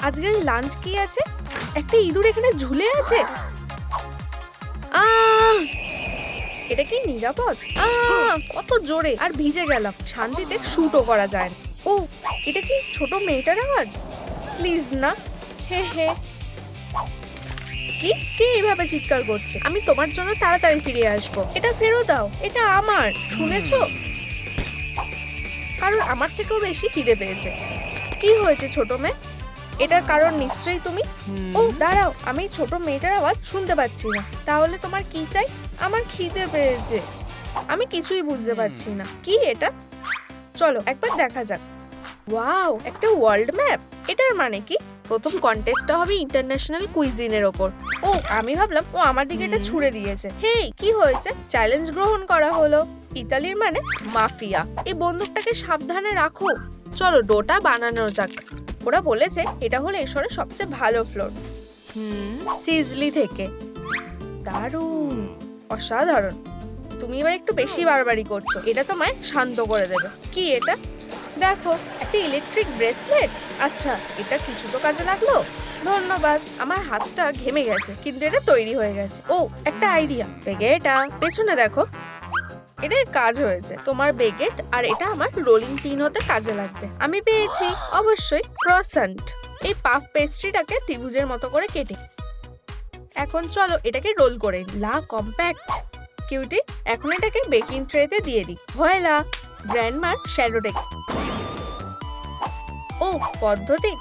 আজকের লাঞ্চ কি আছে? একটা ইঁদুর এখানে ঝুলে আছে। এটা কি নিরাপদ? কত জোরে আর ভিজে গেলাম। শান্তিতে শুটও করা যায় না। ও, এটা কি ছোট মেয়েটার আওয়াজ? প্লিজ না। হে হে, কি কে এইভাবে চিৎকার করছে? আমি তোমার জন্য তাড়াতাড়ি ফিরে আসবো। এটা ফেরত দাও, এটা আমার। শুনেছো? কারণ আমার থেকেও বেশি খিদে পেয়েছে। কি হয়েছে ছোট মেয়ে? এটার কারণ নিশ্চয়ই তুমি। ও দাঁড়াও, আমি ছোট মেয়েটার আওয়াজ শুনতে পাচ্ছি না। তাহলে তোমার কি চাই? আমার খিদে পেয়েছে। আমি কিছুই বুঝতে পারছি না। কি এটা? চলো একবার দেখা যাক। ওয়াও, একটা ওয়ার্ল্ড ম্যাপ। এটার মানে কি? প্রথম কন্টেস্টটা হবে ইন্টারন্যাশনাল কুইজিনের ওপর। ও, আমি ভাবলাম ও আমার দিকে এটা ছুড়ে দিয়েছে। হেই, কি হয়েছে? চ্যালেঞ্জ গ্রহণ করা হলো। ইতালির মানে মাফিয়া। এই বন্দুকটাকে সাবধানে রাখো। চলো ডোটা বানানো যাক। ওরা বলেছে এটা হলো এশরের সবচেয়ে ভালো ফ্লোর। সিজলি থেকে। দারুণ, অসাধারণ। তুমি এবার একটু বেশি বাড়াবাড়ি করছো। এটা তোমায় শান্ত করে দেবে। কি এটা? দেখো, একটা ইলেকট্রিক ব্রেসলেট। আচ্ছা, এটা কিছু তো কাজে লাগলো। ধন্যবাদ। আমার হাতটা ঘেমে গেছে, কিন্তু এটা তৈরি হয়ে গেছে। ও, একটা আইডিয়া। বেগেটা পেছনে দেখো। এটা কাজ হয়েছে। তোমার বেগেট আর এটা আমার রোলিং পিন হতে কাজে লাগবে। আমি পেয়েছি, অবশ্যই, ক্রসান্ট। এই পাফ পেস্ট্রিটাকে ত্রিভুজের মতো করে কেটে এখন চলো এটাকে রোল করে লা কম্প্যাক্ট। কিউটি, এখন এটাকে বেকিং ট্রেতে দিয়ে দিই। ভয়লা গ্র্যান্ডমার শ্যাডো টেক। ও পদ্ধতি,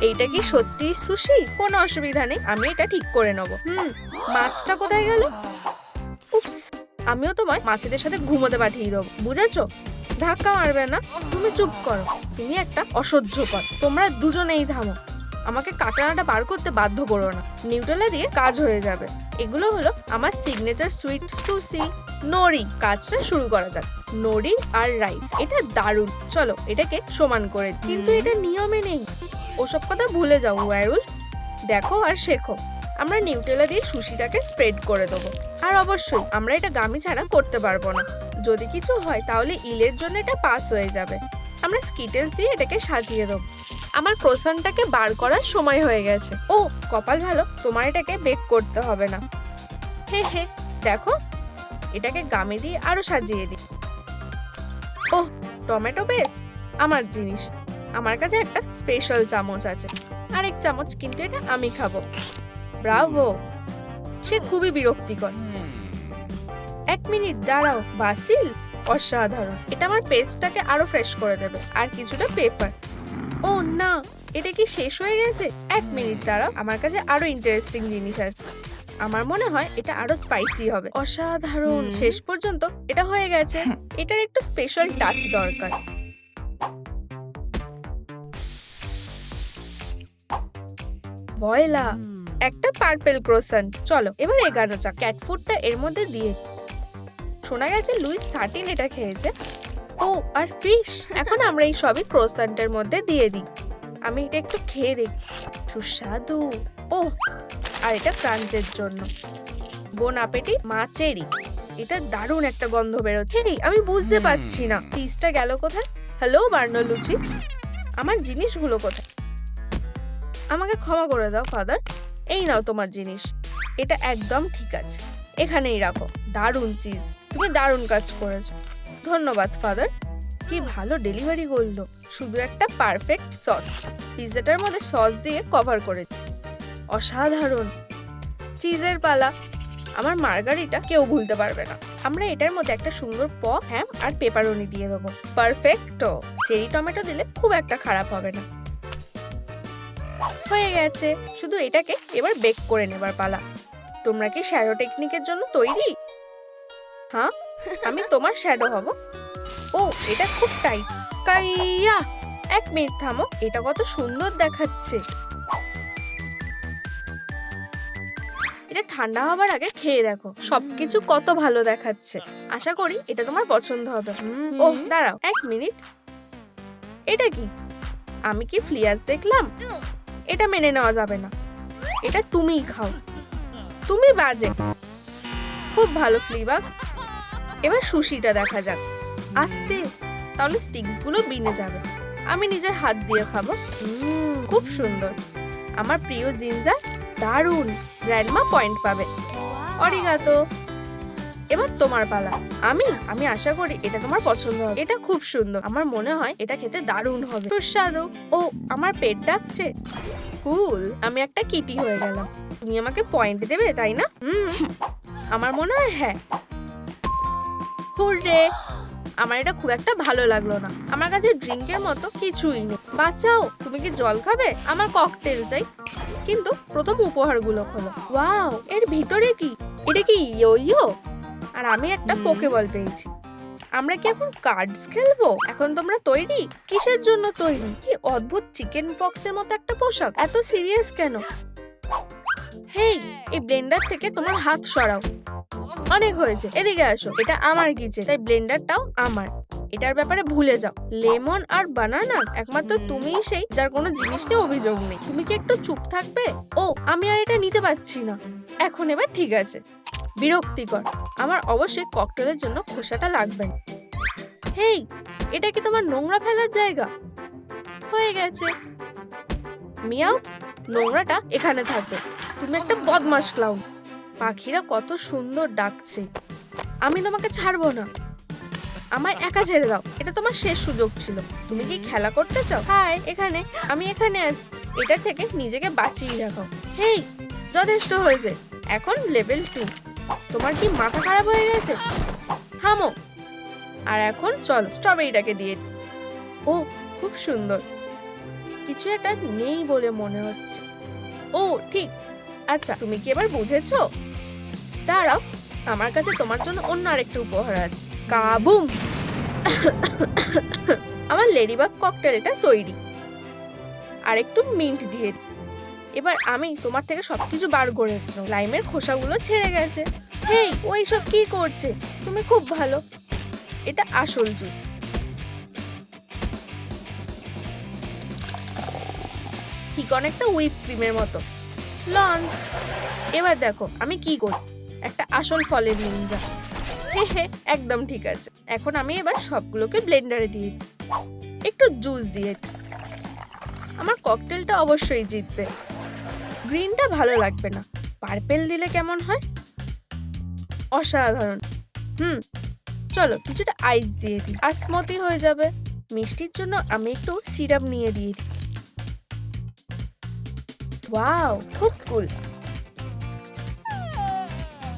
এইটা কি সত্যি সুশি? কোনো অসুবিধা নেই, আমি এটা ঠিক করে নেব। মাছটা কোথায় গেল? উপস, আমিও তোমায় মাছেদের সাথে ঘুমোতে পাঠিয়ে দেবো, বুঝেছো? ধাক্কা মারবে না। তুমি চুপ করো। তুমি একটা অসহ্যকর। তোমরা দুজনেই থামো। আমাকে কাটানাটা বার করতে বাধ্য করো না। নিউটেলা দিয়ে কাজ হয়ে যাবে। এগুলো হলো আমার সিগনেচার সুইট সুশি। নড়ি, কাজটা শুরু করা যাক। নড়ি আর রাইস, এটা দারুণ। চলো এটাকে সমান করে। কিন্তু এটা নিয়মে নেই। ওসব কথা ভুলে যাও ওয়ারুল। দেখো আর শেখো। আমরা নিউটেলা দিয়ে সুশিটাকে স্প্রেড করে দেবো। আর অবশ্যই আমরা এটা গামি ছাড়া করতে পারবো না। যদি কিছু হয় তাহলে ইলের জন্য এটা পাস হয়ে যাবে। আমরা স্কিটেলস দিয়ে এটাকে সাজিয়ে দেবো। আমার ক্রোসানটাকে বার করার সময় হয়ে গেছে। ও কপাল ভালো, তোমার এটাকে বেক করতে হবে না। হে হে, দেখো, এটাকে গামে দিয়ে আরো সাজিয়ে দিই। ওহ, টমেটো পেস্ট আমার জিনিস। আমার কাছে একটা স্পেশাল চামচ আছে। আরেক চামচ, কিন্তু এটা আমি খাবো। ব্রাভো, সে খুবই বিরক্তিকর। এক মিনিট দাঁড়াও, বাসিল, অসাধারণ। এটা আমার পেস্টটাকে আরো ফ্রেশ করে দেবে। আর কিছুটা পেপার। ও না, এটা কি শেষ হয়ে গেছে? এক মিনিট দাঁড়াও, আমার কাছে আরো ইন্টারেস্টিং জিনিস আছে। আমার মনে হয় এটা আরো স্পাইসি হবে। অসাধারণ, শেষ পর্যন্ত এটা হয়ে গেছে। এটার একটু স্পেশাল টাচ দরকার। ভয়লা, একটা পার্পল ক্রোসান্ট। চলো এবার এগানো যাক। ক্যাট ফুডটা এর মধ্যে দিয়ে। শোনা গেছে লুইস 13 এটা খেয়েছে। ও আর ফিশ। এখন আমরা এই সবই ক্রোসান্টের মধ্যে দিয়ে দিই। আমি এটা একটু খেয়ে দেখি। সুস্বাদু। ও, আর এটা ক্রাঞ্চের জন্য। বোন আপেটি মাছেরই। এটা দারুণ একটা গন্ধ বেরোচ্ছে। হেই, আমি বুঝতে পারছি না চিজটা গেল কোথায়। হ্যালো বার্নালুচি, আমার জিনিসগুলো কোথায়? আমাকে ক্ষমা করে দাও ফাদার। এই নাও তোমার জিনিস। এটা একদম ঠিক আছে, এখানেই রাখো। দারুণ চিজ, তুমি দারুণ কাজ করেছো। ধন্যবাদ ফাদার। কি ভালো ডেলিভারি করলো। শুধু একটা পারফেক্ট সস। পিৎজাটার মধ্যে সস দিয়ে কভার করে। অসাধারণ। চিজের পালা। আমার মার্গারিটা কেউ ভুলতে পারবে না। আমরা এটার মধ্যে একটা সুন্দর হ্যাম আর পেপারনি দিয়ে দেবো। পারফেক্টো। চেরি টমেটো দিলে খুব একটা খারাপ হবে না। হয়ে গেছে, শুধু এটাকে এবার বেক করে নেবার পালা। তোমরা কি শ্যাডো টেকনিকের জন্য তৈরি? হ্যাঁ, আমি তোমার শ্যাডো হব। ও, এটা খুব টাইট। কাইয়া, এক মিনিট থামো। এটা কত সুন্দর দেখাচ্ছে। এটা ঠান্ডা হবার আগে খেয়ে দেখো, সবকিছু কত ভালো দেখাচ্ছে। আশা করি এটা তোমার পছন্দ হবে। ওহ দাঁড়াও এক মিনিট, এটা কি? আমি কি ফ্লিয়াস দেখলাম? এটা মেনে নেওয়া যাবে না। এটা তুমিই খাও। তুমি বাজে। খুব ভালো ফ্লিবাগ। এবার সুশিটা দেখা যাক। আস্তে, তাহলে স্টিক্স গুলো বিনে যাবে। আমি নিজের হাত দিয়ে খাবো। খুব সুন্দর, আমার প্রিয় জিঞ্জার, দারুণ। গ্র্যান্ডমা পয়েন্ট পাবে। অরিগাতো। এবার তোমার পালা। আমি আশা করি এটা তোমার পছন্দ হবে। এটা খুব সুন্দর, আমার মনে হয় এটা খেতে দারুণ হবে, সুস্বাদু। ও, আমার পেট ডাকছে। কুল, আমি একটা কিটি হয়ে গেলাম। তুমি আমাকে পয়েন্ট দেবে, তাই না? আমার মনে হয় হ্যাঁ। হুররে! আমার এটা খুব একটা ভালো লাগলো না। আমার কাছে ড্রিঙ্কের মতো কিছুই নেই। বাঁচাও, তুমি কি জল খাবে? আমার ককটেল চাই। কিন্তু প্রথম উপহারগুলো খোলো। ওয়াও, এর ভিতরে কি? এটা কি ইয়ো? আর আমি একটা পোকেবল পেয়েছি। আমরা কি এখন কার্ডস খেলবো? এখন তোমরা তৈরি? কিসের জন্য তৈরি? কি অদ্ভুত চিকেন পক্সের মতো একটা পোশাক। এত সিরিয়াস কেন? হেই, এই ব্লেন্ডার থেকে তোমার হাত সরাও। অনেক হয়েছে, এদিকে আসো। এটা আমার কিচেন, তাই ব্লেন্ডারটাও আমার। এটার ব্যাপারে ভুলে যাও। লেমন আর বানানাস, একমাত্র তুমিই সেই যার কোনো জিনিস নিয়ে অভিযোগ নেই। তুমি কি একটু চুপ থাকবে? ও, আমি আর এটা নিতে পারছি না। এখন এবার ঠিক আছে। বিরক্তিকর। আমার অবশ্যই ককটেলের জন্য খোসাটা লাগবে না। হেই, এটা কি তোমার নোংরা ফেলার জায়গা? হয়ে গেছে। মিয়াও, নোংরাটা এখানে থাকবে। তুমি একটা বদমাশ ক্লাউন। পাখিরা কত সুন্দর ডাকছে। আমি তোমাকে ছাড়বো না। আমায় একা ছেড়ে দাও। এটা তোমার শেষ সুযোগ ছিল। তুমি কি খেলা করতে চাও? হাই, আমি এখানে আছি। এটা থেকে নিজেকে বাঁচিয়ে রাখো। হেই, যথেষ্ট হয়েছে। এখন লেভেল 2। তোমার কি মাথা খারাপ হয়ে গেছে? থামো। আর এখন চল স্ট্রবেরিটাকে দিয়ে। ও, খুব সুন্দর। কিছু একটা নেই বলে মনে হচ্ছে। ও, ঠিক। আচ্ছা, তুমি কি এবার বুঝেছো? দাঁড়াও, আমার কাছে তোমার জন্য অন্য আরেকটা উপহার আছে। কাবুম! আমার লেডিবাগ ককটেলটা তৈরি। আর একটু মিন্ট দিয়ে। এবার আমি তোমার থেকে সবকিছু বার করে নেব। লাইমের খোসাগুলো ছেড়ে গেছে। হেই, ওই সব কি করছে? তুমি খুব ভালো। এটা আসল জুস। ঠিক অনেকটা হুইপ ক্রিমের মতো। লঞ্চ। এবার দেখো আমি কি করি। একটা আসল ফলের নিনজা। হে, একদম ঠিক আছে। এখন আমি এবার সবগুলোকে ব্লেন্ডারে দিয়ে একটু জুস দিয়ে। আমার ককটেলটা অবশ্যই জিতবে। গ্রিনটা ভালো লাগবে না, পার্পেল দিলে কেমন হয়? অসাধারণ। চলো কিছুটা আইস দিয়ে দিই, আর স্মুথি হয়ে যাবে। মিষ্টির জন্য আমি একটু সিরাপ নিয়ে দিয়ে দিই। ওয়াও, খুব কুল।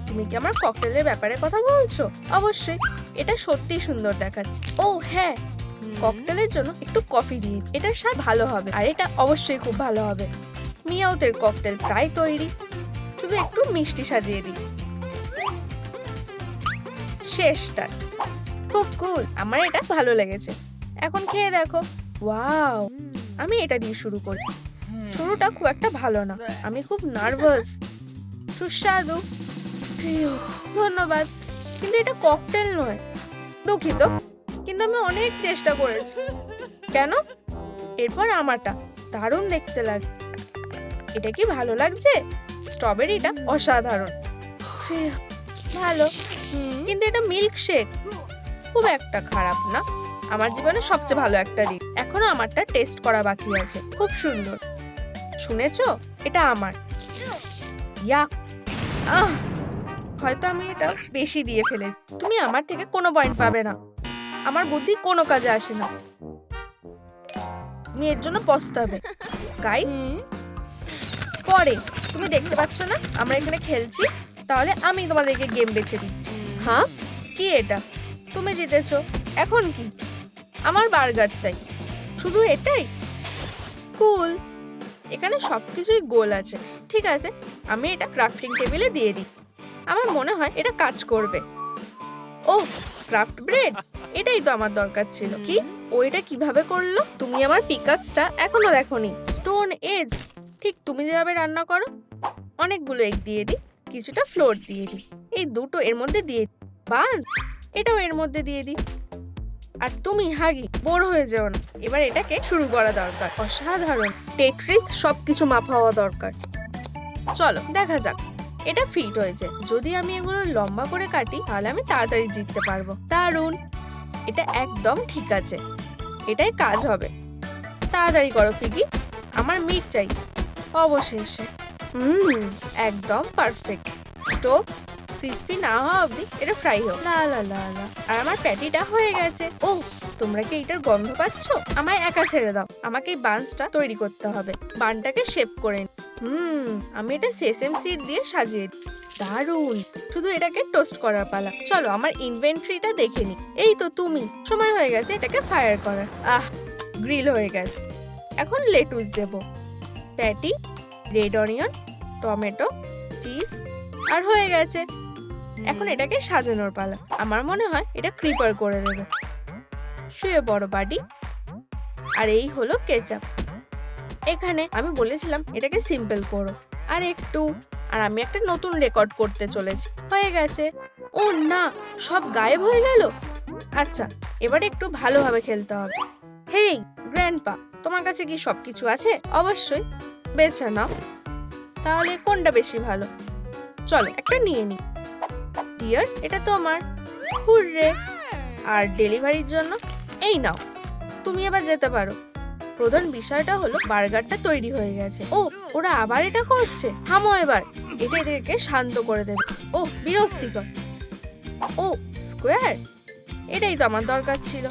তুমি কি আমার ককটেলের ব্যাপারে কথা বলছো? অবশ্যই, এটা সত্যি সুন্দর দেখাচ্ছে। ও হ্যাঁ, ককটেলের জন্য একটু কফি দিয়ে। এটার স্বাদ ভালো হবে, আর এটা অবশ্যই খুব ভালো হবে। মিয়াওতের ককটেল প্রায় তৈরি, শুধু একটু মিষ্টি সাজিয়ে দিই। শেষ টাচ। খুব কুল, আমার এটা ভালো লেগেছে। এখন খেয়ে দেখো। ওয়াও, আমি এটা দিয়ে শুরু করি। শুরুটা খুব একটা ভালো না, আমি খুব নার্ভাস। সুস্বাদু। ধন্যবাদ, কিন্তু এটা ককটেল নয়। দুঃখিত, কিন্তু আমি অনেক চেষ্টা করেছি। কেন? এরপর আমারটা দারুণ দেখতে লাগে। এটা কি ভালো লাগছে? স্ট্রবেরিটা অসাধারণ। ভালো, কিন্তু এটা মিল্কশেক, খুব একটা খারাপ না। আমার জীবনে সবচেয়ে ভালো একটা দিন। এখনো আমারটা টেস্ট করা বাকি আছে। খুব সুন্দর। শুনেছো? এটা আমার। ইয়াক! হয়তো আমি এটা বেশি দিয়ে ফেলেছি। তুমি আমার থেকে কোনো পয়েন্ট পাবে না। আমার বুদ্ধি কোনো কাজে আসে না। তুমি এর জন্য পস্তাবে। গাইস, পরে তুমি দেখতে পাচ্ছ না আমরা এখানে খেলছি? তাহলে আমি তোমাদেরকে গেম বেছে দিচ্ছি। হ্যাঁ, কি এটা? তুমি জিতেছো। এখন কি? আমার বার্গার চাই। শুধু এটাই? কুল। এখানে সবকিছুই গোল আছে। ঠিক আছে, আমি এটা ক্রাফটিং টেবিলে দিয়ে দিই। আমার মনে হয় এটা কাজ করবে। ও, ক্রাফট ব্রেড, এটাই তো আমার দরকার ছিল। কি? ও এটা কিভাবে করলো? তুমি আমার পিকাক্সটা এখনো দেখোনি। স্টোন এজ, ঠিক তুমি যেভাবে রান্না করো। অনেকগুলো এগ দিয়ে দিই, কিছুটা ফ্লোর দিয়ে দিই। এই দুটো এর মধ্যে দিয়ে দিই। বাস, এটাও এর মধ্যে দিয়ে দিই। আর তুমি হাগি, বোর হয়ে যাও না। এবার এটাকে শুরু করা দরকার। অসাধারণ। টেট্রিস সবকিছু মাপা হওয়া দরকার। চলো দেখা যাক। এটা ফিট হয়েছে। যদি আমি এগুলো লম্বা করে কাটি তাহলে আমি তাড়াতাড়ি জিততে পারবো। দারুণ, এটা একদম ঠিক আছে। এটাই কাজ হবে। তাড়াতাড়ি করো ফিগি, আমার মিট চাই। অবশেষে একদম পারফেক্ট। স্টোভ ক্রিস্পি না হওয়া অবধি এটা ফ্রাই হোক। লা লা লা লা। আর আমার প্যাটিটা হয়ে গেছে। ও, তোমরা কি এটার গন্ধ পাচ্ছ? আমায় একা ছেড়ে দাও, আমাকে এই বানসটা তৈরি করতে হবে। বানটাকে শেপ করে আমি এটা সেসেম সিড দিয়ে সাজিয়ে দিই। দারুন, শুধু এটাকে টোস্ট করার পালা। চলো আমার ইনভেন্টরিটা দেখে নি। এই তো তুমি, সময় হয়ে গেছে এটাকে ফায়ার করার। গ্রিল হয়ে গেছে। এখন লেটুস দেব, patty, red onion, tomato, cheese, আর হয়ে গেছে। এখন এটাকে সাজানোর পালা। আমার মনে হয় এটা ক্রিপার করে দেবে। শুয়ে বড় বাডি। আর এই হলো কেচাপ। এখানে আমি বলেছিলাম এটাকে সিম্পল করো আর একটু। আর আমি একটা নতুন রেকর্ড করতে চলেছি। হয়ে গেছে। ও না, সব গায়েব হয়ে গেল। আচ্ছা, এবারে একটু ভালোভাবে খেলতে হবে। হেই গ্র্যান্ডপা, তোমার কাছে কি সবকিছু আছে? অবশ্যই, বেছে নাও। তাহলে কোনটা বেশি ভালো? চলো একটা নিয়ে নি। ডিয়ার, এটা তোমার। হুররে। আর ডেলিভারির জন্য এই নাও। তুমি এবার যেতে পারো। প্রধান বিষয়টা হলো বার্গারটা তৈরি হয়ে গেছে। ও, ওরা আবার এটা করছে। থামো এবার, এটা এদেরকে শান্ত করে দেবে। ও বিরক্তিকর। ও স্কোয়ার, এটাই তো আমার দরকার ছিল।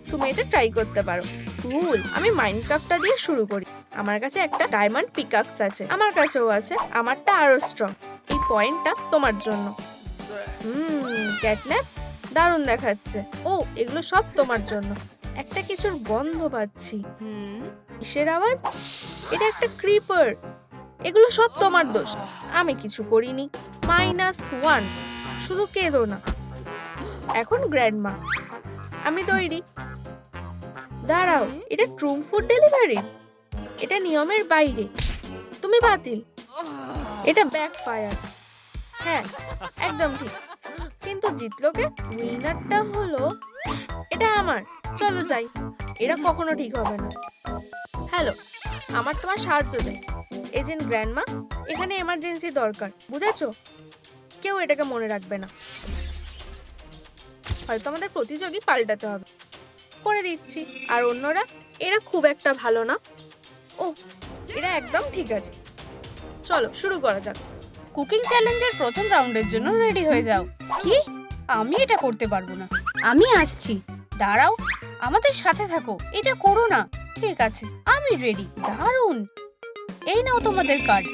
তুমি এটা ট্রাই করতে পারো। কুল। আমি মাইনক্রাফটটা দিয়ে শুরু করি। আমার কাছে একটা ডায়মন্ড পিকাক্স আছে। আমার কাছেও আছে, আমারটা আরো স্ট্রং। এই পয়েন্টটা তোমার জন্য। ক্যাটন্যাপ, দারুণ দেখাচ্ছে। ও, এগুলো সব তোমার জন্য। একটা কিছুর গন্ধ পাচ্ছি। কিসের আওয়াজ? এটা একটা ক্রিপার। এগুলো সব তোমার দোষ, আমি কিছু করিনি। -1। শুধু কেঁদো না। এখন গ্র্যান্ডমা, আমি তৈরি। দাঁড়াও, এটা ট্রুম ফুড ডেলিভারি। এটা নিয়মের বাইরে। তুমি বাতিল। এটা ব্যাকফায়ার। হ্যাঁ, একদম ঠিক। কিন্তু জিতলো কে? উইনারটা হলো এটা আমার। চলো যাই, এটা কখনো ঠিক হবে না। হ্যালো, আমার তোমার সাহায্য চাই। এজেন্ট গ্র্যান্ডমা, এখানে এমার্জেন্সি দরকার, বুঝেছো? কেউ এটাকে মনে রাখবে না। হয়তো আমাদের প্রতিযোগী পাল্টাতে হবে। করে দিচ্ছি। আর অন্যরা, এরা খুব একটা ভালো না। ও, এরা একদম ঠিক আছে। চলো শুরু করা যাক। কুকিং চ্যালেঞ্জের প্রথম রাউন্ডের জন্য রেডি হয়ে যাও। কি? আমি এটা করতে পারবো না। আমি আসছি। দাঁড়াও, আমাদের সাথে থাকো। এটা করো না। ঠিক আছে, আমি রেডি। দারুণ। এই নাও তোমাদের কার্ড।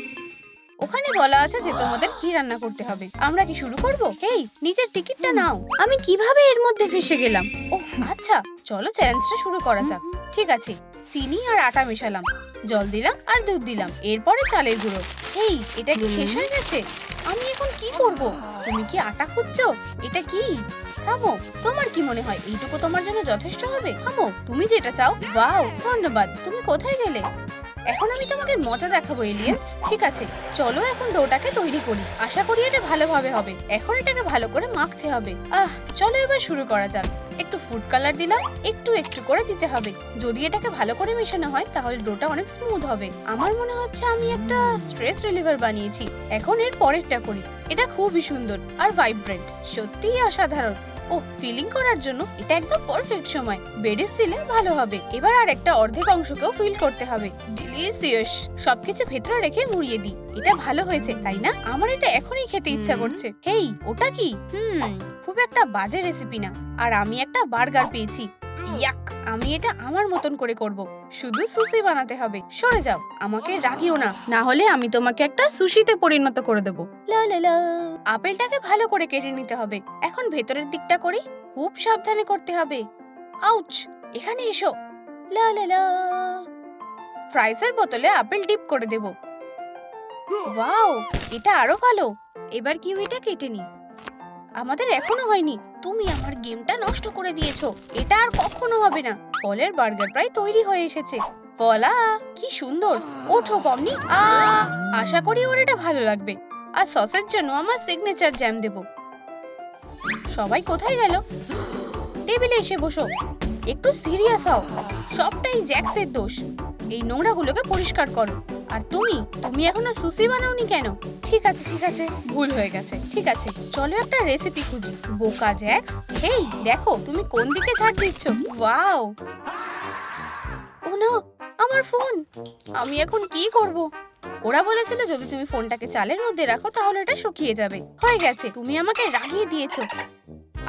ওখানে বলা আছে যে তোমাদের কি রান্না করতে হবে। আমরা কি শুরু করব? হেই, নিজের টিকিটটা নাও। আমি কিভাবে এর মধ্যে ফেসে গেলাম? ও আচ্ছা, চলো চ্যালেঞ্জটা শুরু করা যাক। ঠিক আছে, চিনি আর আটা মেশালাম, জল দিলাম আর দুধ দিলাম, এরপরে চালের গুঁড়ো। এই, এটা কি শেষ হয়ে গেছে? আমি এখন কি করব? তুমি কি আটা খুঁজছো? এটা কি? থামো, তোমার কি মনে হয় এইটুকু তোমার জন্য যথেষ্ট হবে? থামো, তুমি যেটা চাও। ওয়াও, ধন্যবাদ। তুমি কোথায় গেলে? এখন আমি তোমাকে মজা দেখাবো এলিয়েন্স। ঠিক আছে, চলো এখন ডোটাকে তৈরি করি। আশা করি এটা ভালোভাবে হবে। এখন এটাকে ভালো করে মাখতে হবে। চলো এবার শুরু করা যাক। একটু ফুড কালার দিলাম, একটু একটু করে দিতে হবে। যদি এটাকে ভালো করে মেশানো হয় তাহলে ডোটা অনেক স্মুথ হবে। আমার মনে হচ্ছে আমি একটা স্ট্রেস রিলিভার বানিয়েছি। এখন এর পরেরটা করি। এটা খুবই সুন্দর আর ভাইব্রেন্ট, সত্যিই অসাধারণ। ও, ফিলিং করার জন্য এটা একদম পারফেক্ট সময়। বেরিস দিলে ভালো হবে। এবার আর একটা অর্ধেক অংশকেও ফিল করতে হবে। ডিলিশিয়াস। সবকিছু ভেতরে রেখে মুড়িয়ে দিই। এটা ভালো হয়েছে, তাই না? আমার এটা এখনই খেতে ইচ্ছা করছে। হেই, ওটা কি? খুব একটা বাজে রেসিপি না। আর আমি একটা বার্গার পেয়েছি। ইয়াক, আমি এটা আমার মতন করে করব। শুধু সুশি বানাতে হবে। সরে যাও, আমাকে রাগিও না, না হলে আমি তোমাকে একটা সুশিতে পরিণত করে দেব। লা লা লা। আপেলটাকে ভালো করে কেটে নিতে হবে। এখন ভেতরের দিকটা করি। খুব সাবধানে করতে হবে। আউচ, এখানে এসো। লা লা লা। ফ্রাইসের বোতলে আপেল ডিপ করে দেব। ওয়াও, এটা আরো ভালো। এবার কিউইটা কেটে নি। আমাদের এখনো হয়নি। তুমি আমার গেমটা নষ্ট করে দিয়েছো। এটা আর কখনো হবে না। ফলের বার্গার প্রায় তৈরি হয়ে এসেছে। ফলা, কি সুন্দর। ওঠো পমনি। আশা করি ওর এটা ভালো লাগবে। আর সসের জন্য আমার সিগনেচার জ্যাম দেব। সবাই কোথায় গেল? টেবিলে এসে বসো। একটু সিরিয়াস হও। সবটাই জ্যাক্সের দোষ। এই নোংরাগুলোকে পরিষ্কার করো। আর তুমি এখনো সুশি বানাওনি কেন? ঠিক আছে, ভুল হয়ে গেছে। ঠিক আছে, চলো একটা রেসিপি খুঁজি। বোকা জ্যাক্স। হেই, দেখো তুমি কোন দিকে ঝাড় দিচ্ছ। ওয়াও। ও না, আমার আমার ফোন, আমি এখন কি করব? ওরা বলেছিল যদি তুমি ফোনটাকে চালের মধ্যে রাখো তাহলে এটা শুকিয়ে যাবে। হয়ে গেছে, তুমি আমাকে রাগিয়ে দিয়েছো।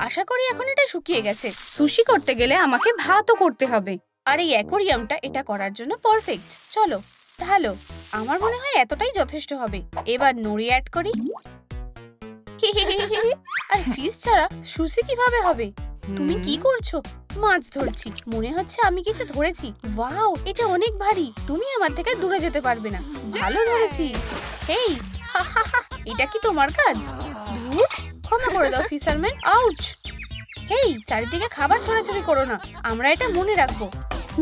আশা করি এখন এটা শুকিয়ে গেছে। সুশি করতে গেলে আমাকে ভাতও করতে হবে, আর এই অ্যাকোরিয়ামটা এটা করার জন্য পারফেক্ট। চলো ঢালো, আমার মনে হয় এতটাই যথেষ্ট হবে। এবার নড়ি অ্যাড করি। আর ফিশ ছাড়া সুশি কিভাবে হবে? তুমি কি করছো? মাছ ধরছি, মনে হচ্ছে আমি কিছু ধরেছি। ওয়াও, এটা অনেক ভারী, তুমি আমার থেকে দূরে যেতে পারবে না। ভালো ধরেছি। হেই, এটা কি তোমার কাজ? ধুর, ক্ষমা করে দাও ফিশারম্যান। আউচ! হেই, চারিদিকে খাবার ছড়াছড়ি করো না, আমরা এটা মনে রাখবো।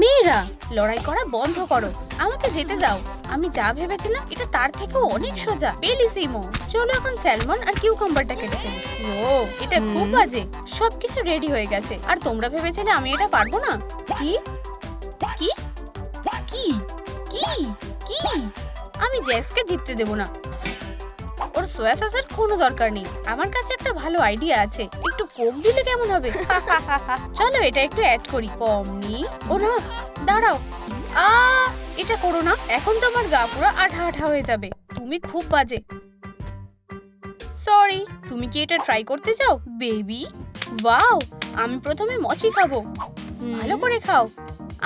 মেয়েরা, লড়াই করা বন্ধ করো, আমাকে যেতে দাও। আমি যা ভেবেছিলাম এটা তার থেকেও অনেক সোজা। বেলিসিমো। চলো এখন স্যালমন আর কিউকাম্বারটা কেটে ফেলি। ও, এটা খুব বাজে। সবকিছু রেডি হয়ে গেছে, আর তোমরা ভেবেছিলে আমি এটা পারবো না? কি কি কি কি কি? আমি জ্যাক্সকে জিততে দেবো না। ওর সোয়া সসের কোনো দরকার নেই। আমার কাছে একটা ভালো আইডিয়া আছে, একটু কোক দিলে কেমন হবে? চলো এটা একটু অ্যাড করি। পমনি, ও না, দাঁড়াও। এটা করো না, এখন তোমার গা পুরো আঠা আঠা হয়ে যাবে। তুমি খুব বাজে। সরি, তুমি কি এটা ট্রাই করতে চাও বেবি? ওয়াও, আমি প্রথমে মচি খাবো। ভালো করে খাও।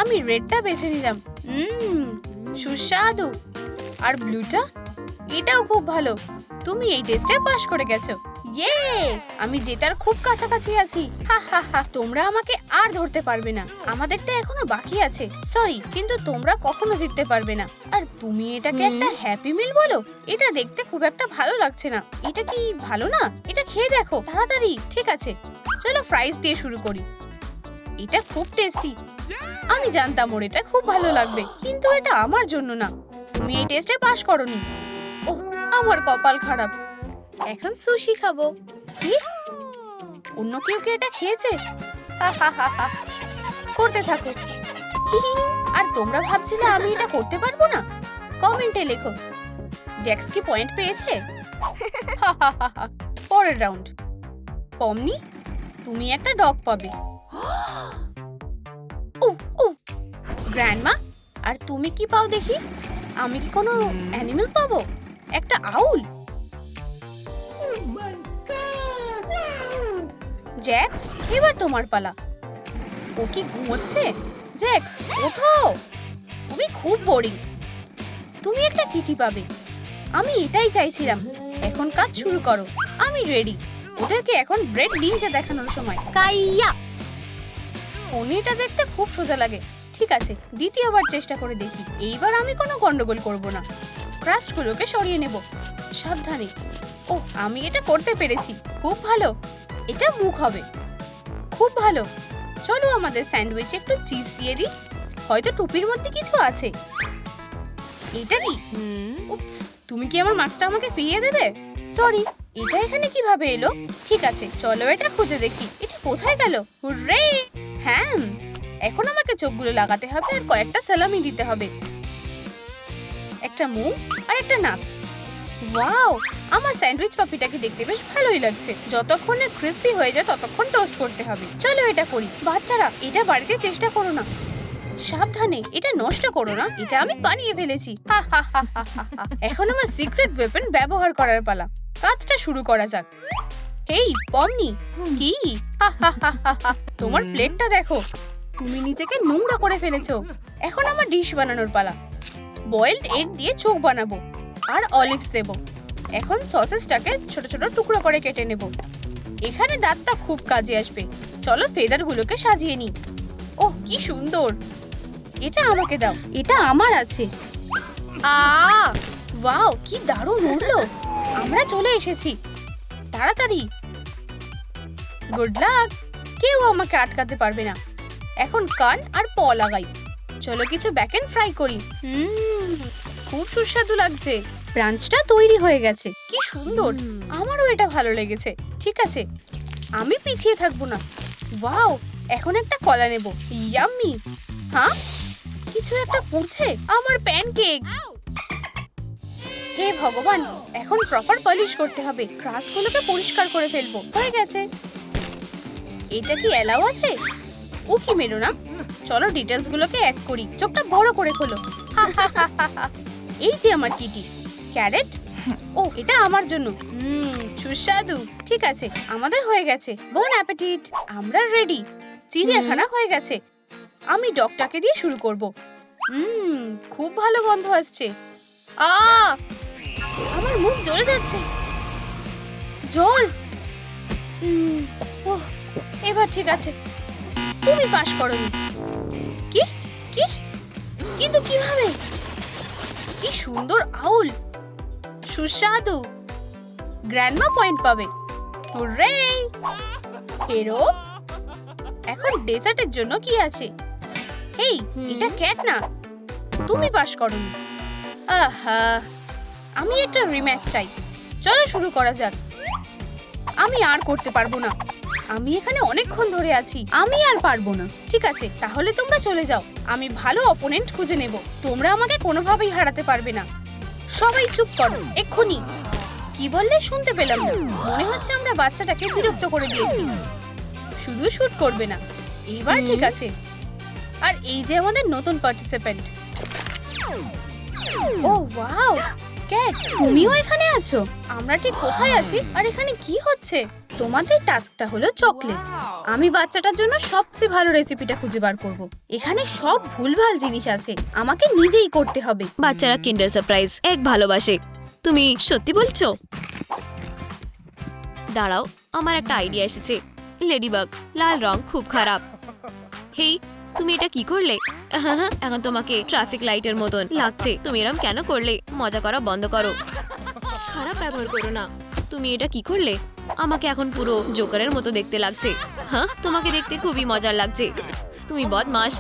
আমি রেডটা বেছে নিলাম। সুস্বাদু। আর ব্লুটা, এটাও খুব ভালো। তুমি এই টেস্টে পাস করে গেছো। ইয়ে, আমি জেতার খুব কাছাকাছি আছি। তোমরা আমাকে আর ধরতে পারবে না। আমাদেরটা এখনো বাকি আছে। সরি, কিন্তু তোমরা কখনো জিততে পারবে না। আর তুমি এটাকে একটা হ্যাপি মিল বলো? এটা দেখতে খুব একটা ভালো লাগছে না। এটা কি ভালো না? এটা খেয়ে দেখো তাড়াতাড়ি। ঠিক আছে, চলো ফ্রাইস দিয়ে শুরু করি। এটা খুব টেস্টি। আমি জানতাম ওর এটা খুব ভালো লাগবে, কিন্তু এটা আমার জন্য না। তুমি এই টেস্টে পাস করোনি। ওহ, আমার কপাল খারাপ। এখন সুশি খাবো। কি? অন্য কেউ কি এটা খেয়েছে? করতে থাকো। আর তোমরা ভাবছিলে আমি এটা করতে পারবো না? কমেন্টে লেখো, জ্যাক্স কি পয়েন্ট পেয়েছে? পরের রাউন্ড। পমনি, তুমি একটা ডগ পাবে। গ্র্যান্ডমা, আর তুমি কি পাও দেখি? আমি কি কোনো অ্যানিমেল পাবো? একটা আউল? জ্যাক্স, এবার তোমার পালা। ও কি ঘুমোচ্ছে? জ্যাক্স, ওঠো, তুমি খুব বোরিং। তুমি একটা কিটি পাবে। আমি এটাই চাইছিলাম। এখন কাজ শুরু করো। আমি রেডি। ওদেরকে এখন ব্রেড নিনজা দেখানোর সময়। কাইয়া! পনিরটা দেখতে খুব সোজা লাগে। ঠিক আছে, দ্বিতীয়বার চেষ্টা করে দেখি। এইবার আমি কোনো গন্ডগোল করব না। ক্রাস্টগুলোকে সরিয়ে নেব। সাবধানে। ও, আমি এটা করতে পেরেছি। খুব ভালো। এটা মুখ হবে। খুব ভালো। চলো আমাদের স্যান্ডউইচে একটু চিজ দিয়ে দিই। হয়তো টুপির মধ্যে কিছু আছে। এটা কি? উপস, তুমি কি আমার মাছটা আমাকে ফিরিয়ে দেবে? সরি, এটা এখানে কিভাবে এলো? ঠিক আছে, চলো এটা খুঁজে দেখি। এটা কোথায় গেল? হুররে! হ্যাঁ, এখন আমাকে চোখগুলো লাগাতে হবে আর কয়েকটা সালামি দিতে হবে। একটা মুখ আর একটা নাক। ওয়াও, আমার স্যান্ডউইচ পাপিটাকে দেখতে বেশ ভালোই লাগছে। যতক্ষণ না ক্রিস্পি হয়ে যায় ততক্ষণ টোস্ট করতে হবে। চলো এটা করি। বাচ্চারা, এটা বাড়িতে চেষ্টা করো না। সাবধানে, এটা নষ্ট করো না। এটা আমি বানিয়ে ফেলেছি। এখন আমার সিক্রেট ওয়েপন ব্যবহার করার পালা। কাজটা শুরু করা যাক। হেই পমনি, কি? তোমার প্লেটটা দেখো। তুমি নিজেকে নোংরা করে ফেলেছো। এখন আমার ডিশ বানানোর পালা। বয়েলড এগ দিয়ে চোখ বানাবো আর অলিভস দেব। এখন সসেসটাকে ছোট ছোট টুকরো করে কেটে নেব। এখানে দাঁতটা খুব কাজে আসবে। চলো ফেদারগুলোকে সাজিয়ে নিই। ওহ, কি সুন্দর! এটা আমাকে দাও, এটা আমার আছে। ওয়াও, কি দারুণ উড়লো! আমরা চলে এসেছি। তাড়াতাড়ি। Good luck. কেউ আমাকে আটকাতে পারবে না। এখন কান আর প লাগাই। চলো কিছু ব্যাকেন ফ্রাই করি। খুব সুস্বাদু লাগছে। ব্রাঞ্চটা তৈরি হয়ে গেছে। কি সুন্দর! আমারও এটা ভালো লেগেছে। ঠিক আছে, আমি পিছিয়ে থাকবো না। ওয়াও, এখন একটা কলা নেব। ইয়াম্মি! হ্যাঁ, কিছু একটা পুড়ছে। আমার প্যানকেক! হে ভগবান, এখন প্রপার পলিশ করতে হবে। ক্রাস্টগুলোকে পরিষ্কার করে ফেলবো। হয়ে গেছে। এটা কি এলাও আছে? উকি মেরো না, চলো ডিটেলস গুলোকে অ্যাড করি। চোখটা বড় করে খোলো। এই যে আমার কিটি ক্যারেট। ও, এটা আমার জন্য। সুস্বাদু। ঠিক আছে, আমাদের হয়ে গেছে। বোন অ্যাপেটিট। আমরা রেডি। চিড়িয়াখানা হয়ে গেছে। আমি ডগটাকে দিয়ে শুরু করব। খুব ভালো গন্ধ আসছে। আমার মুখ জ্বলে যাচ্ছে। জল। ওহ, এবার ঠিক আছে। তুমি পাস করোনি। কি কি কিন্তু কিভাবে? কি সুন্দর আউল। সুস্বাদু। গ্র্যান্ডমা পয়েন্ট পাবে। হুররে! হেরো, এখন ডেজার্টের জন্য কি আছে? এই, এটা ক্যাট না। তুমি পাস করোনি। আহা, আমি একটা রিম্যাচ চাই। চলো শুরু করা যাক। আমি আর করতে পারবো না। আমি এখানে অনেকক্ষণ ধরে আছি। আমি আর পারবো না। ঠিক আছে, তাহলে তোমরা চলে যাও। আমি ভালো অপোনেন্ট খুঁজে নেব। তোমরা আমাকে কোনোভাবেই হারাতে পারবে না। সবাই চুপ করো, এক্ষুনি। কি বললে শুনতে পেলাম না। মনে হচ্ছে আমরা বাচ্চাটাকে বিরক্ত করে দিয়েছি। শুধু শুট করবে না। এবার ঠিক আছে। আর এই যে আমাদের নতুন পার্টিসিপেন্ট। ও ওয়াও, ক্যাট, তুমিও এখানে আছো? আমরা ঠিক কোথায় আছি আর এখানে কি হচ্ছে? তোমাদের টাস্কটা হলো চকলেট। আমি বাচ্চাটার জন্য সবচেয়ে ভালো রেসিপিটা খুঁজে বার করব। এখানে সব ভুলভাল জিনিস আছে, আমাকে নিজেই করতে হবে। বাচ্চারা কিন্ডার সারপ্রাইজ এক ভালোবাসে। তুমি সত্যি বলছো? দাঁড়াও, আমার একটা আইডিয়া এসেছে। লেডিবাগ, লাল রং খুব খারাপ। হেই, তুমি এটা কি করলে? এখন তোমাকে ট্রাফিক লাইটের মতন লাগছে। তুমি এরম কেন করলে? মজা করা বন্ধ করো। খারাপ ব্যবহার করো না। তুমি এটা কি করলে? আমাকে এখন পুরো জোকারের মতো দেখতে লাগছে। হ্যাঁ, তোমাকে দেখতে খুবই মজার লাগছে। তুমি বদমাশ।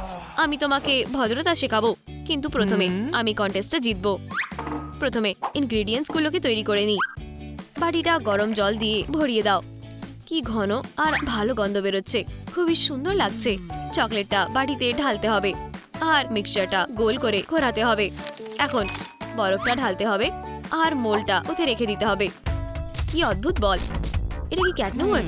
আমি তোমাকে ভদ্রতা শেখাবো, কিন্তু প্রথমে আমি কন্টেস্টটা জিতবো। প্রথমে ইনগ্রেডিয়েন্টস গুলোকে তৈরি করে নিই। বাটিটা গরম জল দিয়ে ভরিয়ে দাও। কি ঘন আর ভালো গন্ধ বেরোচ্ছে, খুবই সুন্দর লাগছে। চকলেটটা বাটিতে ঢালতে হবে আর মিক্সচারটা গোল করে ঘোরাতে হবে। এখন বরফটা ঢালতে হবে আর মোলটা ওতে রেখে দিতে হবে। কি অদ্ভুত বল! এটা কি ক্যাটনোয়ার?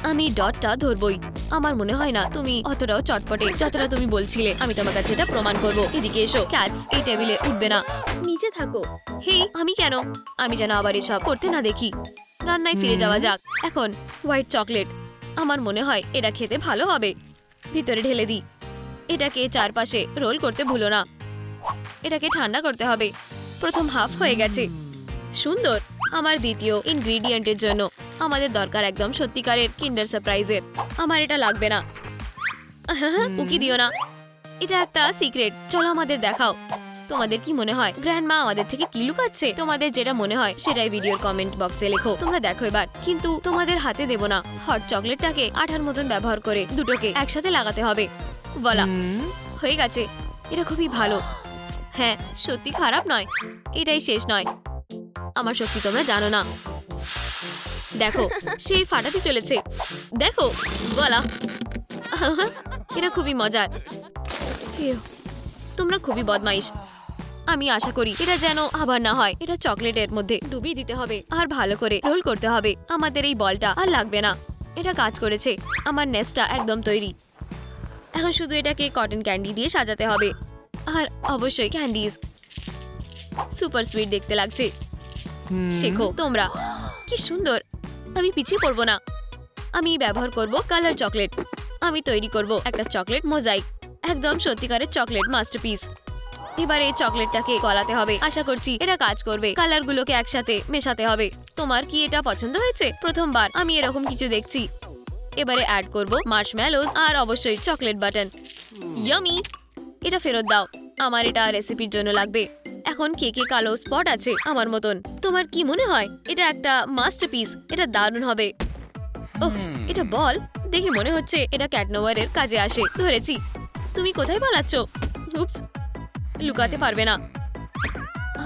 আমি ডটটা ধরবই। আমার মনে হয় না তুমি অতটাও চটপটে যতটা তুমি বলছিলে। আমি তোমার কাছে এটা প্রমাণ করব। এদিকে এসো। ক্যাটস এই টেবিলে উঠবে না, নিচে থাকো। হেই, আমি কেন? আমি যেন আবার এসব করতে না দেখি। রান্নায় ফিরে যাওয়া যাক। এখন হোয়াইট চকলেট। আমার মনে হয় এটা খেতে ভালো হবে। ভিতরে ঢেলে দিই। এটাকে চারপাশে রোল করতে ভুলো না। এটাকে ঠান্ডা করতে হবে। প্রথম হাফ হয়ে গেছে। সুন্দর। আমার দ্বিতীয় ইনগ্রেডিয়েন্টের জন্য আমাদের দরকার একদম সত্যিকারের কিন্ডার সারপ্রাইজের। আমার এটা লাগবে না। উকি দিও না, এটা একটা সিক্রেট। চলো আমাদের দেখাও। তোমাদের কি মনে হয় গ্র্যান্ডমা আমাদের থেকে কি লুকাচ্ছে? তোমাদের যেটা মনে হয় সেটাই ভিডিওর কমেন্ট বক্সে লেখো। তোমরা দেখো এবার। কিন্তু তোমাদের হাতে দেব না। হট চকলেটটাকে আঠার মতন ব্যবহার করে দুটোকে একসাথে লাগাতে হবে। বলা হয়ে গেছে। এটা খুবই ভালো। হ্যাঁ, সত্যি খারাপ নয়। এটাই শেষ নয়। আমার শক্তি তোমরা জানো না। দেখো, সেই ফাটাতে চলেছে। দেখো, বলা এটা খুবই মজার। তোমরা খুবই বদমাইশ। আমি আশা করি এটা যেন আবার না হয়। এটা চকলেটের মধ্যে ডুবিয়ে দিতে হবে আর ভালো করে রোল করতে হবে। আমাদের এই বলটা আর লাগবে না। এটা কাজ করেছে। আমার নেস্টটা একদম তৈরি। এখন শুধু এটাকে কটন ক্যান্ডি দিয়ে সাজাতে হবে। আর অবশ্যই ক্যান্ডিজ। সুপার সুইট দেখতে লাগছে। শেখো তোমরা। কি সুন্দর। আমি পিছিয়ে পড়বো না। আমি ব্যবহার করব কালার চকলেট। আমি তৈরি করব একটা চকলেট মোজাইক। একদম সত্যিকারের চকলেট মাস্টারপিস। এবারে চকলেটটাকে গলাতে হবে। আশা করছি এটা কাজ করবে। কালারগুলোকে একসাথে মেশাতে হবে। তোমার কি এটা পছন্দ হয়েছে? প্রথমবার আমি এরকম কিছু দেখছি। এবারে অ্যাড করব মার্শম্যালোস আর অবশ্যই চকলেট বাটন। ইয়ামি! এটা ফেরত দাও। আমার এটা রেসিপির জন্য লাগবে। এখন কেকে কালো স্পট আছে আমার মতন। তোমার কি মনে হয় এটা একটা মাস্টারপিস? এটা দারুণ হবে। ওহ, এটা বল দেখে মনে হচ্ছে এটা ক্যাটনোয়ারের কাজে আসে। ধরেছি। তুমি কোথায় পালাচ্ছ? উপস, লুকাতে পারবে না।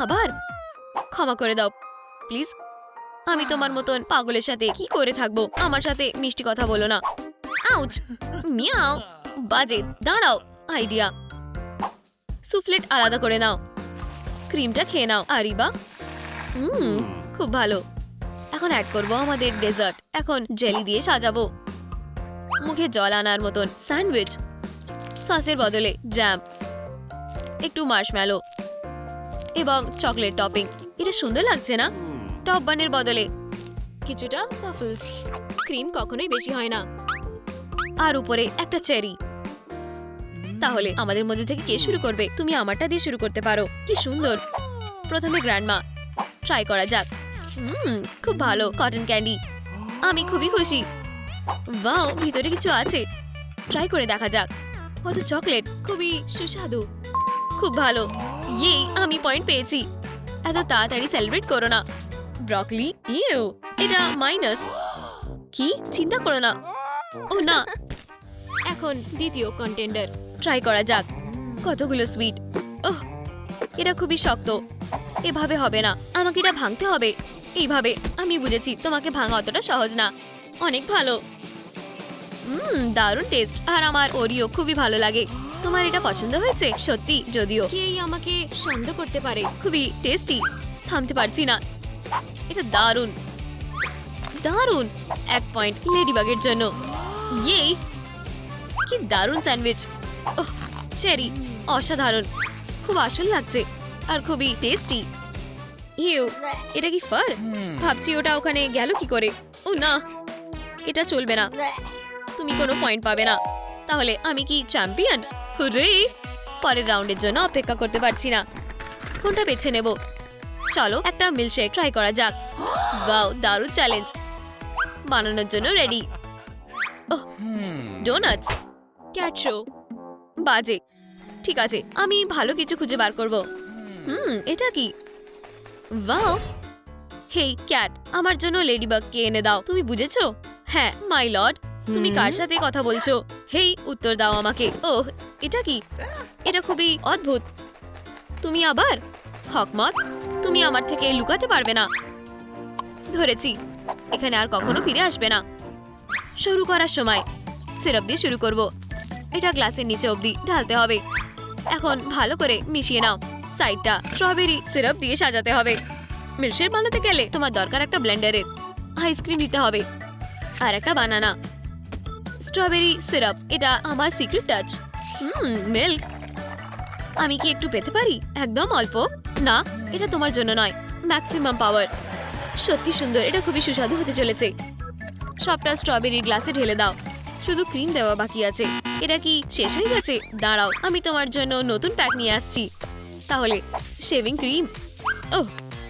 আবার ক্ষমা করে দাও প্লিজ। আমি তোমার মতন পাগলের সাথে কি করে থাকবো? আমার সাথে মিষ্টি কথা বলো না। আউচ! মিয়াও! বাজে। দাঁড়াও, আইডিয়া। সুফলেট আলাদা করে নাও। ক্রিমটা খেয়ে নাও। আরিবা, খুব ভালো। এখন অ্যাড করব আমাদের ডেজার্ট। এখন জেলি দিয়ে সাজাবো। মুখে জল আনার মতন স্যান্ডউইচ, সসের বদলে জ্যাম, একটু মার্শম্যালো এবং চকলেট টপিং। এটা সুন্দর লাগছে না? টপ বানের বদলে কিছুটা সফলস, ক্রিম কখনোই বেশি হয় না, আর উপরে একটা চেরি। তাহলে আমাদের মধ্যে থেকে কে শুরু করবে? তুমি আমারটা দিয়ে শুরু করতে পারো। কি সুন্দর। প্রথমে গ্র্যান্ডমা, ট্রাই করা যাক। খুব ভালো কটন ক্যান্ডি। আমি খুবই খুশি। ওয়াও, ভিতরে কিছু আছে। ট্রাই করে দেখা যাক। কত চকলেট, খুবই সুস্বাদু। খুব ভালো। ইয়েই, আমি পয়েন্ট পেয়েছি। এত তাড়াতাড়ি সেলিব্রেট করো না। ব্রকলি, ইউ, এটা মাইনাস। কি? চিন্তা করো না। ও না। এখন দ্বিতীয় কন্টেন্ডার, ট্রাই করা যাক। কতগুলো সুইট। ওহ, এটা খুবই শক্ত। এভাবে হবে না, আমাকে এটা ভাঙতে হবে। এইভাবে। আমি বুঝেছি, তোমাকে ভাঙা অতটা সহজ না। অনেক ভালো। দারুণ টেস্ট। আর আমার ওরিও খুবই ভালো লাগে। তোমার এটা পছন্দ হয়েছে? সত্যি, যদিও কেই আমাকে সন্দেহ করতে পারে। খুবই টেস্টি, থামতে পারছি না। এটা দারুণ দারুণ। 1 পয়েন্ট লেডিবাগের জন্য। ইয়েই, কি দারুণ স্যান্ডউইচ। ওহ, চেরি, অসাধারণ। খুব আসল লাগছে আর খুবই টেস্টি। ইউ, এটা কি ফার? ভাবছি ওটা ওখানে গেল কি করে। ও না, এটা চলবে না। তুমি কোনো পয়েন্ট পাবে না। তাহলে আমি কি চ্যাম্পিয়ন? হুররে! পরের রাউন্ডের জন্য অপেক্ষা করতে পারছি না। কোনটা বেছে নেব? চলো একটা মিল্কশেক ট্রাই করা যাক। ওয়াও, দারুণ চ্যালেঞ্জ। বানানোর জন্য রেডি। ওহ, ডোনাটস, ক্যাট শো, বাজে। ঠিক আছে, আমি ভালো কিছু খুঁজে বার করব। এটা কি? ওয়াও, হেই ক্যাট, আমার জন্য লেডিবাগকে এনে দাও। তুমি বুঝেছো? হ্যাঁ, মাই লর্ড। তুমি কার সাথে কথা বলছো? হেই, উত্তর দাও আমাকে। ওহ, এটা কি? এটা খুবই অদ্ভুত। তুমি আবার? হকমত, তুমি আমার থেকে লুকাতে পারবে না। ধরেছি। এখানে আর কখনো ফিরে আসবে না। শুরু করার সময় সিরাপ দিয়ে শুরু করব। এটা গ্লাসের নিচে অবধি ঢালতে হবে। এখন ভালো করে মিশিয়ে নাও। সাইডটা স্ট্রবেরি সিরাপ দিয়ে সাজাতে হবে। মিল্কশেক বানাতে গেলে তোমার দরকার একটা ব্লেন্ডারের। আইসক্রিম দিতে হবে আর একটা বানানা। স্ট্রবেরি সিরাপ, এটা আমার সিক্রেট টাচ। মিল্ক। আমি কি একটু পেতে পারি? একদম অল্প। না, এটা তোমার জন্য নয়। Maximum power. সত্যি সুন্দর। এটা খুবই সুস্বাদু হতে চলেছে। সবটা স্ট্রবেরি গ্লাসে ঢেলে দাও। শুধু ক্রিম দেওয়া বাকি আছে। এটা কি শেষ হয়ে গেছে? দাঁড়াও, আমি তোমার জন্য নতুন প্যাক নিয়ে আসছি। তাহলে শেভিং ক্রিম। ওহ,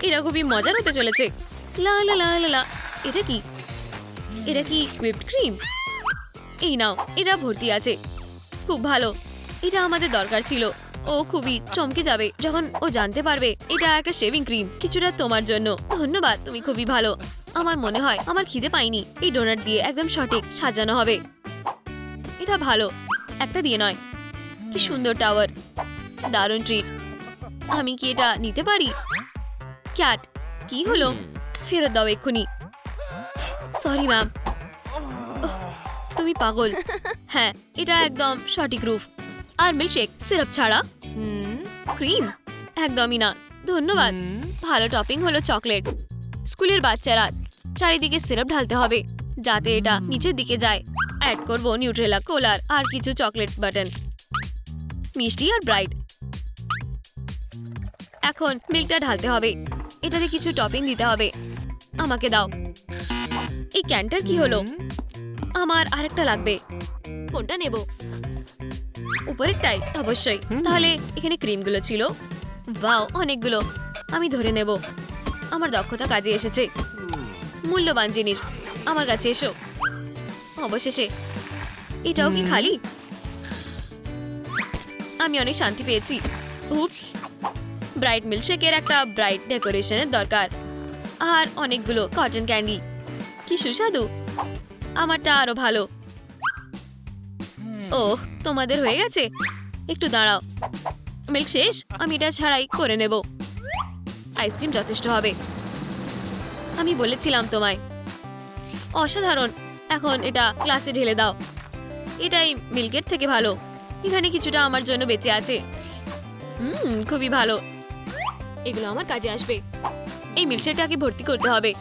এটা খুবই মজার হতে চলেছে। লা লা লা লা লা। এটা কি? এটা কি হুইপড ক্রিম? এই নাও, এটা ভর্তি আছে। খুব ভালো। এটা আমাদের দরকার ছিল। ও খুবই চমকে যাবে যখন ও জানতে পারবে এটা একটা শেভিং ক্রিম। কিছুটা তোমার জন্য। ধন্যবাদ, তুমি খুবই ভালো। আমার মনে হয় আমার খিদে পাইনি। এই ডোনাট দিয়ে একদম সঠিক সাজানো হবে। এটা ভালো, একটা দিয়ে নয়। কি সুন্দর টাওয়ার। দারুণ ট্রিট। আমি কি এটা নিতে পারি? ক্যাট, কি হলো? ফেরত দাও এক্ষুনি। Sorry ma'am. তুমি পাগল। হ্যাঁ, এটা একদম সঠিক রূপ। আর মিল্কশেক সিরাপ ছাড়া? ক্রিম? একদমই না, ধন্যবাদ। ভালো টপিং হলো চকলেট। স্কুলের বাচ্চারা চারিদিকে সিরাপ ঢালতে হবে যাতে এটা নিচের দিকে যায়। অ্যাড করব নিউট্রেলা কোলার আর কিছু চকলেট বাটন, মিষ্টি আর ব্রাইট। এখন মিল্কটা ঢালতে হবে। এটাতে কিছু টপিং দিতে হবে। আমাকে দাও। এই ক্যানটার কি হলো? আমার আরেকটা লাগবে। কোনটা নেব? উপরেরটাই অবশ্যই। তাহলে এখানে ক্রিমগুলো ছিল। ওয়াও, অনেকগুলো। আমি ধরে নেব। আমার দক্ষতা কাজে এসেছে। মূল্যবান জিনিস। আমার কাছে এসো। অবশেষে। এটাও কি খালি? আমি অনেক শান্তি পেয়েছি। উপস, ব্রাইট মিল্কশেকের একটা ব্রাইট ডেকোরেশনের দরকার। আর অনেকগুলো কটন ক্যান্ডি। কি সুস্বাদু। আমারটা আরো ভালো। ওহ, তোমাদের হয়ে গেছে? একটু দাঁড়াও। মিল্ক শেষ, আমি এটা ছাড়াই করে নেব। আইসক্রিম যথেষ্ট হবে। আমি বলেছিলাম তোমায়। অসাধারণ। এখন এটা গ্লাসে ঢেলে দাও। এটাই মিল্কের থেকে ভালো। এখানে কিছুটা আমার জন্য বেঁচে আছে। খুবই ভালো। এগুলো আমার কাজে আসবে। এই মিল্কশেকটাকে ভর্তি করতে হবে।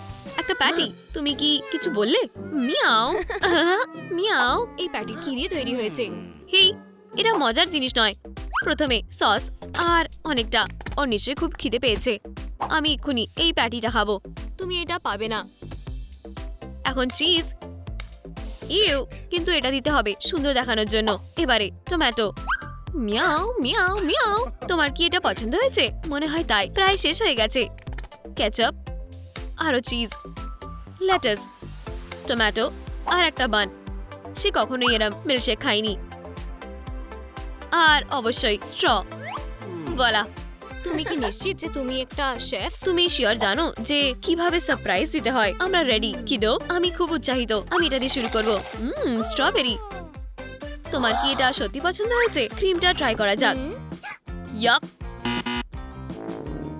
একটা প্যাটি। তুমি কি কিছু বললে? Miao Miao. এই প্যাটি কি দিয়ে তৈরি হয়েছে? হেই, এটা মজার জিনিস নয়। প্রথমে সস আর অনেকটা। ওর নিশ্চয়ই খুব খিদে পেয়েছে। আমি এক্ষুনি এই প্যাটিটা খাবো। তুমি এটা পাবে না। এখন চিজ। ইউ, কিন্তু এটা দিতে হবে সুন্দর দেখানোর জন্য। এবারে টমেটো। Miao Miao Miao. তোমার কি এটা পছন্দ হয়েছে? মনে হয় তাই। প্রায় শেষ হয়ে গেছে। কেচাপ, আরো চিজ, লেটাস, টমেটো আর একটা বান। সে কখনোই এরম মিল্কশেক খায়নি। আর অবশ্যই স্ট্র। বলা, তুমি কি নিশ্চিত যে তুমি একটা শেফ? তুমি শিওর জানো যে কিভাবে সারপ্রাইজ দিতে হয়? আমরা রেডি কিডো। আমি খুব উৎসাহিত। আমি এটা দিয়ে শুরু করব। স্ট্রবেরি। তোমার কি এটা সত্যি পছন্দ হয়েছে? ক্রিমটা ট্রাই করা যাক। ইয়াক,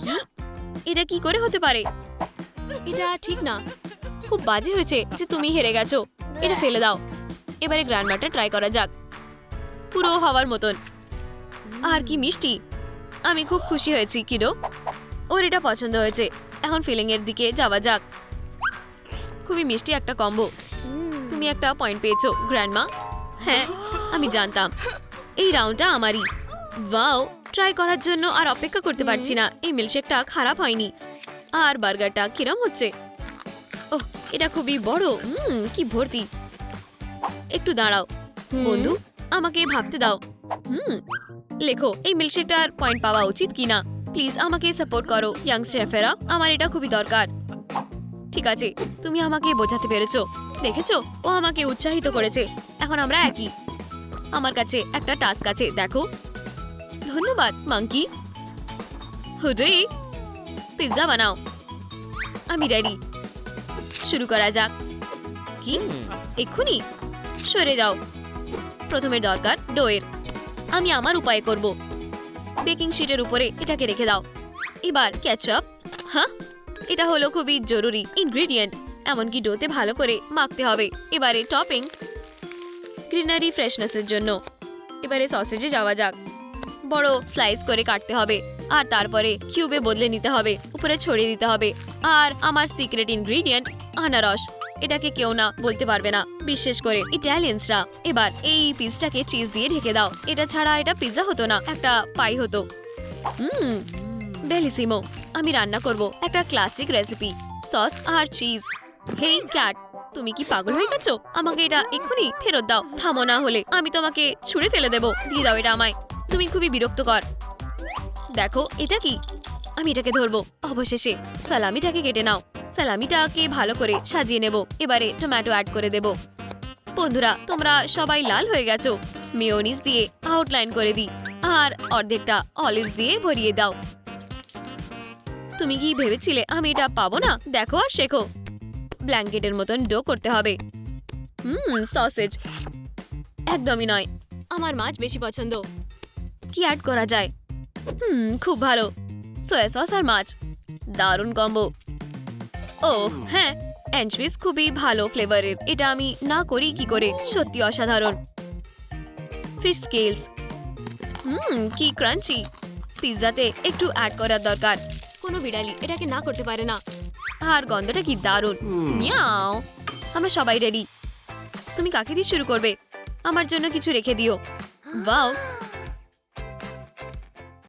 কি? এটা কি করে হতে পারে? এটা ঠিক না। খুব বাজে হয়েছে যে তুমি হেরে গেছো। এটা ফেলে দাও। এবারে গ্র্যান্ডমাটা ট্রাই করা যাক। পুরো হওয়ার মতন। আর কি মিষ্টি। আমি খুব খুশি হয়েছি কিডো। ওর এটা পছন্দ হয়েছে। এখন ফিলিং এর দিকে যাওয়া যাক। খুবই মিষ্টি একটা কম্বো। তুমি একটা পয়েন্ট পেয়েছো গ্র্যান্ডমা। হ্যাঁ, আমি জানতাম। এই রাউন্ডটা আমারই। ওয়াও, ট্রাই করার জন্য আর অপেক্ষা করতে পারছি না। এই মিল্কশেকটা খারাপ হয়নি। আর বার্গারটা কিরম হচ্ছে? ওহ, এটা খুবই বড়। কি ভর্তি। একটু দাঁড়াও বন্ধু, আমাকে ভাবতে দাও। লেখো এই মিল্কশেকটার পয়েন্ট পাওয়া উচিত কিনা। প্লিজ আমাকে সাপোর্ট করো ইয়াং শেফেরা। আমার এটা খুবই দরকার। ঠিক আছে, তুমি আমাকে বোঝাতে পেরেছো। দেখেছো, ও আমাকে উৎসাহিত করেছে। এখন আমরা একই। আমার কাছে একটা টাস্ক আছে, দেখো। ধন্যবাদ মাঙ্কি। হুডে, পিৎজা বানাও। আমি রেডি। শুরু করা যাক। কি এক্ষুনি? সরে যাও। প্রথমে দরকার ডোয়ের। আমি আমার উপায়ে করব। বেকিং শিটের উপরে এটাকে রেখে দাও। এবার কেচাপ। হ্যাঁ, এটা হলো খুবই জরুরি ইনগ্রেডিয়েন্ট। এমনকি ডোতে ভালো করে মাখতে হবে। এবারে টপিং, গ্রিনারি ফ্রেশনেসের জন্য। এবারে সসেজে যাওয়া যাক। বড় স্লাইস করে কাটতে হবে। আর তারপরে কিউবে বদলে নিতে হবে। উপরে ছড়িয়ে দিতে হবে। আর আমার সিক্রেট ইনগ্রেডিয়েন্ট আনারস। এটাকে কেউ না বলতে পারবে না, বিশেষ করে ইটালিয়ানসরা। এবার এই পিসটাকে চিজ দিয়ে ঢেকে দাও। এটা ছাড়া এটা পিৎজা হতো না, একটা পাই হতো। ডেলিসিমো। আমি রান্না করব একটা ক্লাসিক রেসিপি, সস আর চিজ। হেই ক্যাট, তুমি কি পাগল হয়ে গেছো? আমাকে এটা এক্ষুনি ফেরত দাও। থামো, না হলে আমি তোমাকে ছুঁড়ে ফেলে দেবো। দিয়ে দাও এটা আমায়। তুমি খুবই বিরক্তকর। দেখো এটা কি। আমি এটাকে ধরবো। অবশেষে সালামিটাকে কেটে নাও। সালামিটাকে ভালো করে সাজিয়ে নেব। এবারে টমেটো অ্যাড করে দেব। বন্ধুরা, তোমরা সবাই লাল হয়ে গেছো। মেয়োনিজ দিয়ে আউটলাইন করে দিই। আর অর্ধেকটা অলিভস দিয়ে ভরিয়ে দাও। তুমি কি ভেবেছিলে আমি এটা পাবো না? দেখো আর শেখো। ব্ল্যাঙ্কেটের মতন ডো করতে হবে। সসেজ একদমই নয়। আমার মাছ বেশি পছন্দ। কি অ্যাড করা যায়? খুব ভালো। সয়া সস আর মাছ, দারুণ কম্বো। ওহ হ্যাঁ, অ্যানচোভিস খুবই ভালো ফ্লেভারের। এটা আমি না করি কি করে? সত্যি অসাধারণ। ফিশ স্কেলস, কি ক্রাঞ্চি। পিৎজাতে একটু অ্যাড করার দরকার। কোনো বিড়ালি এটাকে না করতে পারে না। আর গন্ধটা কি দারুণ। মিয়াও। আমরা সবাই রেডি। তুমি কাকে দিয়ে শুরু করবে? আমার জন্য কিছু রেখে দিও। ওয়াও,